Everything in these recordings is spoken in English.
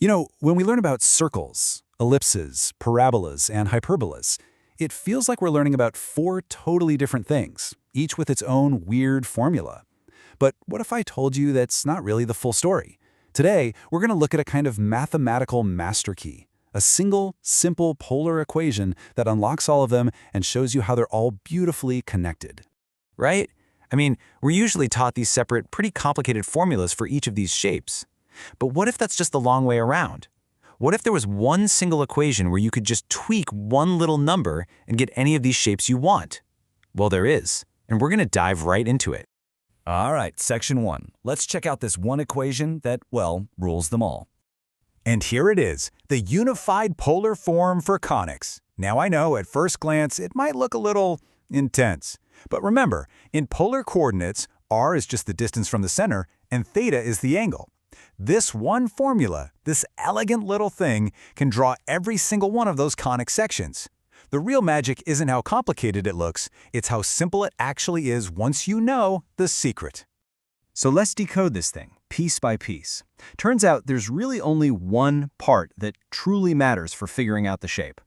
When we learn about circles, ellipses, parabolas, and hyperbolas, it feels like we're learning about four totally different things, each with its own weird formula. But what if I told you that's not really the full story? Today, we're going to look at a kind of mathematical master key, a single, simple polar equation that unlocks all of them and shows you how they're all beautifully connected. Right? I mean, we're usually taught these separate, pretty complicated formulas for each of these shapes. But what if that's just the long way around? What if there was one single equation where you could just tweak one little number and get any of these shapes you want? Well, there is, and we're going to dive right into it. All right, section 1. Let's check out this one equation that, well, rules them all. And here it is, the unified polar form for conics. Now I know, at first glance, it might look a little intense. But remember, in polar coordinates, r is just the distance from the center, and theta is the angle. This one formula, this elegant little thing, can draw every single one of those conic sections. The real magic isn't how complicated it looks, it's how simple it actually is once you know the secret. So let's decode this thing, piece by piece. Turns out there's really only one part that truly matters for figuring out the shape.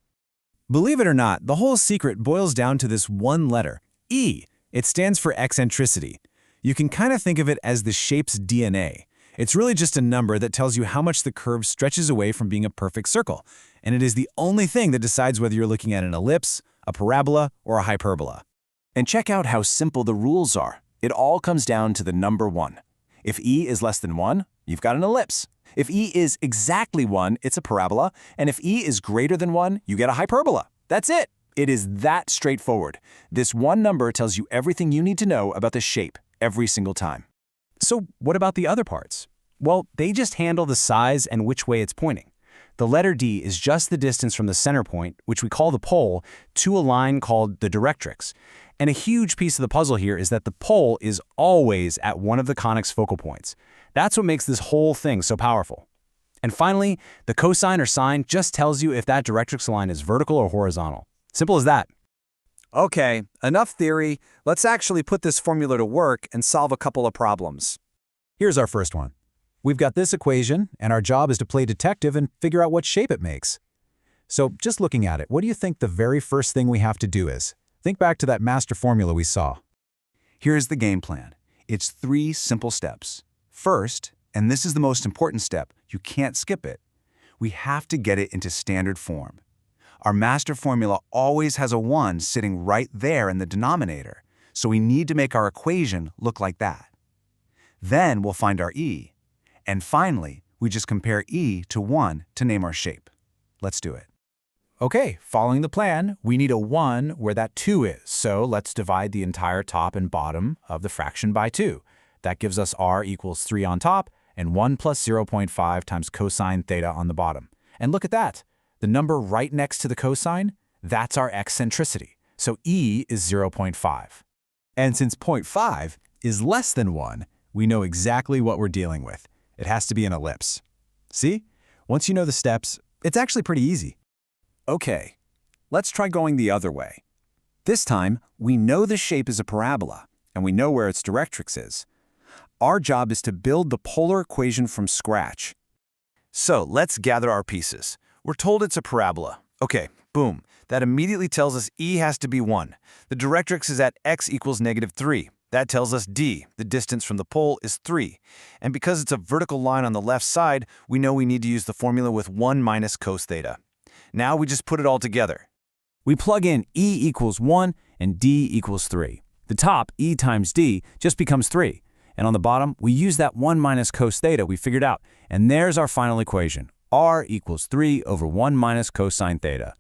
Believe it or not, the whole secret boils down to this one letter, E. It stands for eccentricity. You can kind of think of it as the shape's DNA. It's really just a number that tells you how much the curve stretches away from being a perfect circle, and it is the only thing that decides whether you're looking at an ellipse, a parabola, or a hyperbola. And check out how simple the rules are. It all comes down to the number 1. If E is less than 1, you've got an ellipse. If E is exactly 1, it's a parabola, and if E is greater than 1, you get a hyperbola. That's it. It is that straightforward. This one number tells you everything you need to know about the shape every single time. So what about the other parts? Well, they just handle the size and which way it's pointing. The letter D is just the distance from the center point, which we call the pole, to a line called the directrix. And a huge piece of the puzzle here is that the pole is always at one of the conic's focal points. That's what makes this whole thing so powerful. And finally, the cosine or sine just tells you if that directrix line is vertical or horizontal. Simple as that. Okay, enough theory. Let's actually put this formula to work and solve a couple of problems. Here's our first one. We've got this equation, and our job is to play detective and figure out what shape it makes. So just looking at it, what do you think the very first thing we have to do is? Think back to that master formula we saw. Here's the game plan. It's 3 simple steps. First, and this is the most important step, you can't skip it, we have to get it into standard form. Our master formula always has a 1 sitting right there in the denominator, so we need to make our equation look like that. Then we'll find our E. And finally, we just compare E to 1 to name our shape. Let's do it. Okay, following the plan, we need a 1 where that 2 is, so let's divide the entire top and bottom of the fraction by 2. That gives us r equals 3 on top and 1 plus 0.5 times cosine theta on the bottom. And look at that. The number right next to the cosine, that's our eccentricity. So E is 0.5. And since 0.5 is less than 1, we know exactly what we're dealing with. It has to be an ellipse. See? Once you know the steps, it's actually pretty easy. Okay, let's try going the other way. This time, we know the shape is a parabola, and we know where its directrix is. Our job is to build the polar equation from scratch. So let's gather our pieces. We're told it's a parabola. Okay, boom. That immediately tells us E has to be 1. The directrix is at x equals -3. That tells us D, the distance from the pole, is 3. And because it's a vertical line on the left side, we know we need to use the formula with 1 minus cos theta. Now we just put it all together. We plug in E equals 1 and D equals 3. The top, E times D, just becomes 3. And on the bottom, we use that 1 minus cos theta we figured out. And there's our final equation. R equals 3 over 1 minus cosine theta.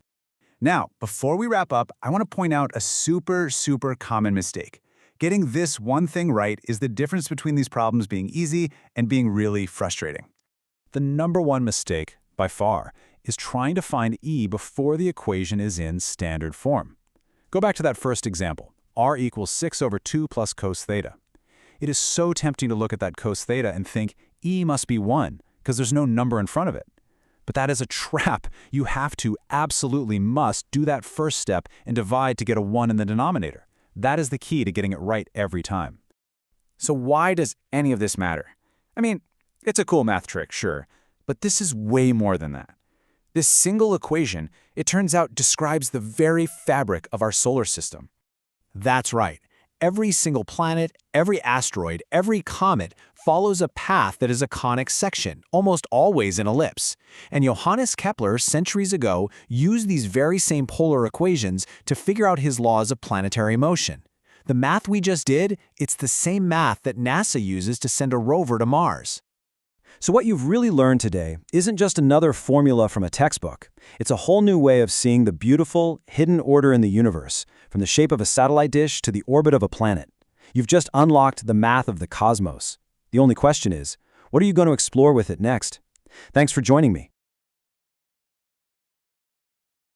Now, before we wrap up, I want to point out a super common mistake. Getting this one thing right is the difference between these problems being easy and being really frustrating. The number one mistake, by far, is trying to find E before the equation is in standard form. Go back to that first example, r equals 6 over 2 plus cos theta. It is so tempting to look at that cos theta and think E must be 1, because there's no number in front of it. But that is a trap. You have to, absolutely must, do that first step and divide to get a 1 in the denominator. That is the key to getting it right every time. So why does any of this matter? I mean, it's a cool math trick, sure, But this is way more than that. This single equation, it turns out, describes the very fabric of our solar system. That's right. Every single planet, every asteroid, every comet follows a path that is a conic section, almost always an ellipse. And Johannes Kepler, centuries ago, used these very same polar equations to figure out his laws of planetary motion. The math we just did, it's the same math that NASA uses to send a rover to Mars. So what you've really learned today isn't just another formula from a textbook. It's a whole new way of seeing the beautiful, hidden order in the universe, from the shape of a satellite dish to the orbit of a planet. You've just unlocked the math of the cosmos. The only question is, what are you going to explore with it next? Thanks for joining me.